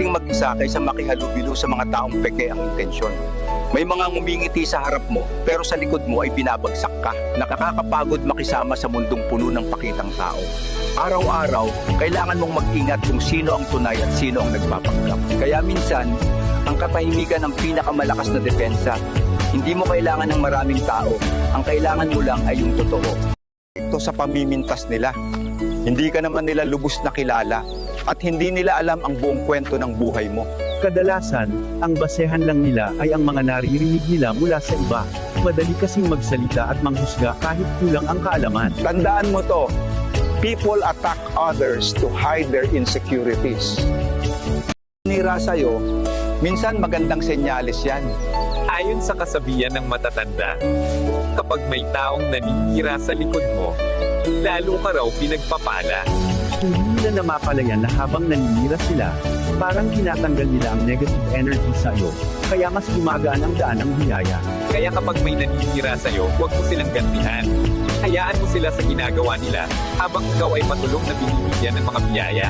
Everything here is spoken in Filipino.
mabuting mag-isa kaysa makihalubilo sa mga taong peke ang intensyon. May mga ngumingiti sa harap mo, pero sa likod mo ay binabagsak ka. Nakakapagod makisama sa mundong puno ng pakitang tao. Araw-araw, kailangan mong mag-ingat kung sino ang tunay at sino ang nagpapanggap. Kaya minsan, ang katahimikan ang pinakamalakas na depensa. Hindi mo kailangan ng maraming tao. Ang kailangan mo lang ay yung totoo. Ito sa pamimintas nila. Hindi ka naman nila lubos na kilala at hindi nila alam ang buong kwento ng buhay mo. Kadalasan, ang basehan lang nila ay ang mga naririnig nila mula sa iba. Madali kasing magsalita at manghusga kahit kulang ang kaalaman. Tandaan mo to, people attack others to hide their insecurities. Nira sa'yo, minsan magandang senyales yan. Ayon sa kasabihan ng matatanda, kapag may taong naninira sa likod mo, lalo ka raw pinagpapala. Hindi nila namapalayan na habang naninira sila, parang tinatanggal nila ang negative energy sa iyo, kaya mas gumagaan ang daan ng biyaya. Kaya kapag may naninira sa'yo, huwag mo silang gantihan. Hayaan mo sila sa ginagawa nila, habang ikaw ay patulong na binibigyan ng mga biyaya.